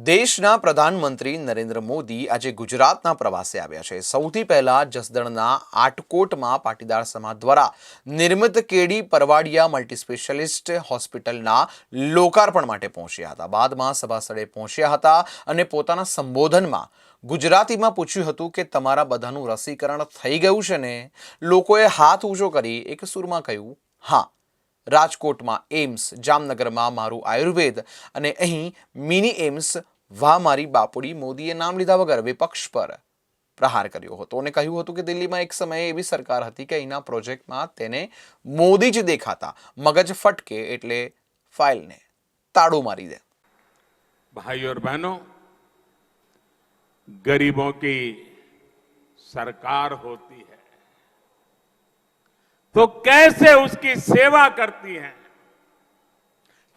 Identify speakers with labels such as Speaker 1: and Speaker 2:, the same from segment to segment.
Speaker 1: દેશના પ્રધાનમંત્રી નરેન્દ્ર મોદી આજે ગુજરાતના પ્રવાસે આવ્યા છે। સૌથી પહેલા જસદણના આટકોટમાં પાટીદાર સમાજ દ્વારા નિર્મિત કેડી પરવાડિયા મલ્ટી સ્પેશિયાલિસ્ટ હોસ્પિટલના લોકાર્પણ માટે પહોંચ્યા હતા। બાદમાં સભા સ્થળે પહોંચ્યા હતા અને પોતાના સંબોધનમાં ગુજરાતીમાં પૂછ્યું હતું કે તમારા બધાનું રસીકરણ થઈ ગયું છે ને? લોકોએ હાથ ઊંચો કરી એક સૂરમાં કહ્યું હા। રાજકોટમાં એમ્સ, જામનગરમાં મારું આયુર્વેદ અને અહીં મિની એમ્સ વા મારી બાપુડી। મોદીએ નામ લીધા વગર વિપક્ષ પર પ્રહાર કર્યો હતો અને કહ્યું હતું કે દિલ્હીમાં એક સમયે એવી સરકાર હતી કે અહીંના પ્રોજેક્ટમાં તેને મોદી જ દેખાતા। મગજ ફટકે એટલે ફાઇલને તાળું મારી દે।
Speaker 2: भाई और बहनों, गरीबों की सरकार होती है तो कैसे उसकी सेवा करती है,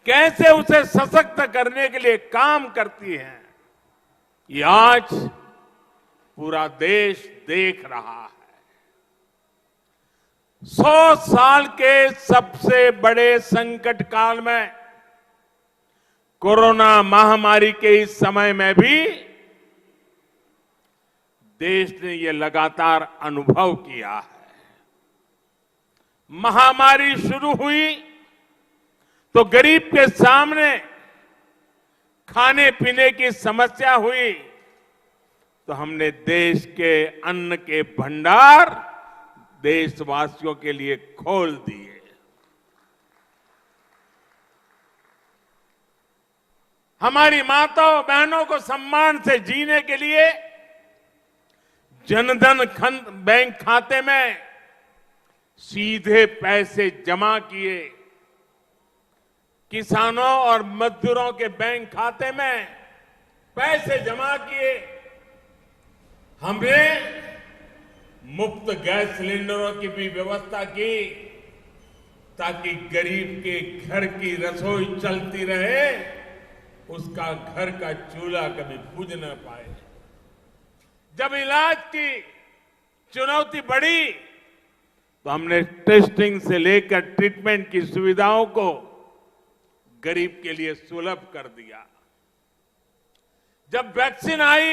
Speaker 2: कैसे उसे सशक्त करने के लिए काम करती है, ये आज पूरा देश देख रहा है। 100 साल के सबसे बड़े संकट काल में, कोरोना महामारी के इस समय में भी देश ने ये लगातार अनुभव किया है। महामारी शुरू हुई तो गरीब के सामने खाने पीने की समस्या हुई तो हमने देश के अन्न के भंडार देशवासियों के लिए खोल दिए। हमारी माताओं बहनों को सम्मान से जीने के लिए जनधन बैंक खाते में सीधे पैसे जमा किए, किसानों और मजदूरों के बैंक खाते में पैसे जमा किए। हमने मुफ्त गैस सिलेंडरों की भी व्यवस्था की ताकि गरीब के घर की रसोई चलती रहे, उसका घर का चूल्हा कभी बुझ न पाए। जब इलाज की चुनौती बढ़ी तो हमने टेस्टिंग से लेकर ट्रीटमेंट की सुविधाओं को गरीब के लिए सुलभ कर दिया। जब वैक्सीन आई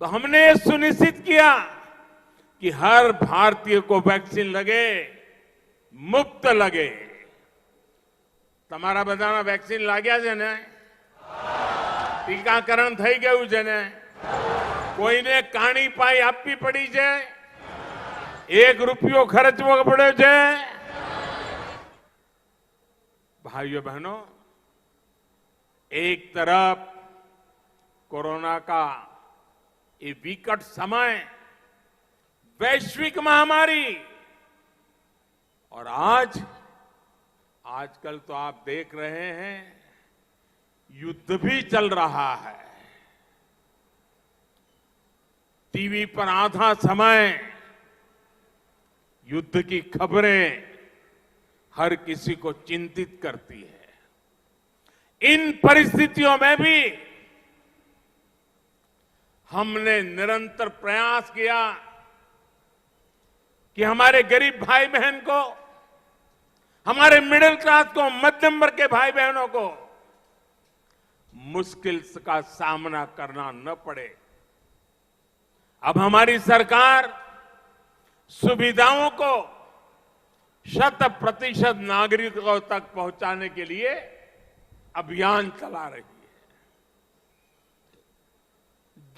Speaker 2: तो हमने सुनिश्चित किया कि हर भारतीय को वैक्सीन लगे, मुफ्त लगे। તમારા બધાના વેક્સિન लाग्या છે ને? ટીકાકરણ થઈ ગયું છે ને? કોઈને કાણી પાઈ આપવી પડી છે? 1 રૂપિયો ખર્ચવો પડ્યો છે? भाइयों बहनों, एक तरफ कोरोना का ये विकट समय, वैश्विक महामारी, और आजकल तो आप देख रहे हैं युद्ध भी चल रहा है। टीवी पर आधा समय युद्ध की खबरें हर किसी को चिंतित करती है। इन परिस्थितियों में भी हमने निरंतर प्रयास किया कि हमारे गरीब भाई बहन को, हमारे मिडिल क्लास को, मध्यम वर्ग के भाई बहनों को मुश्किल का सामना करना न पड़े। अब हमारी सरकार सुविधाओं को 100% नागरिकों तक पहुंचाने के लिए अभियान चला रही है।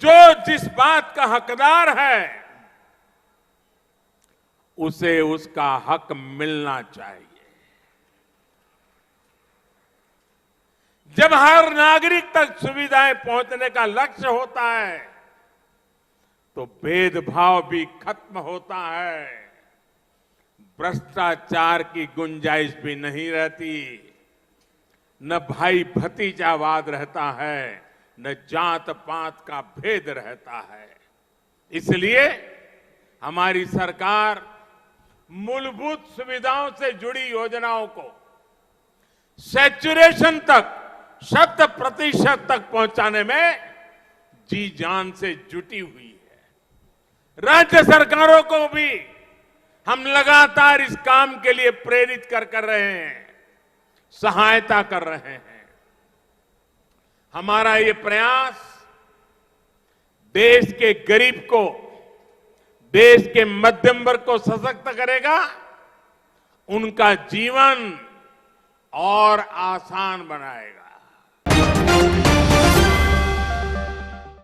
Speaker 2: जो जिस बात का हकदार है उसे उसका हक मिलना चाहिए। जब हर नागरिक तक सुविधाएं पहुंचने का लक्ष्य होता है तो भेदभाव भी खत्म होता है, भ्रष्टाचार की गुंजाइश भी नहीं रहती, न भाई भतीजावाद रहता है, न जात पात का भेद रहता है। इसलिए हमारी सरकार मूलभूत सुविधाओं से जुड़ी योजनाओं को सैचुरेशन तक, 100% तक पहुंचाने में जी जान से जुटी हुई है। राज्य सरकारों को भी हम लगातार इस काम के लिए प्रेरित कर रहे हैं, सहायता कर रहे हैं। हमारा ये प्रयास देश के गरीब को, देश के मध्यम वर्ग को सशक्त करेगा, उनका जीवन और आसान बनाएगा।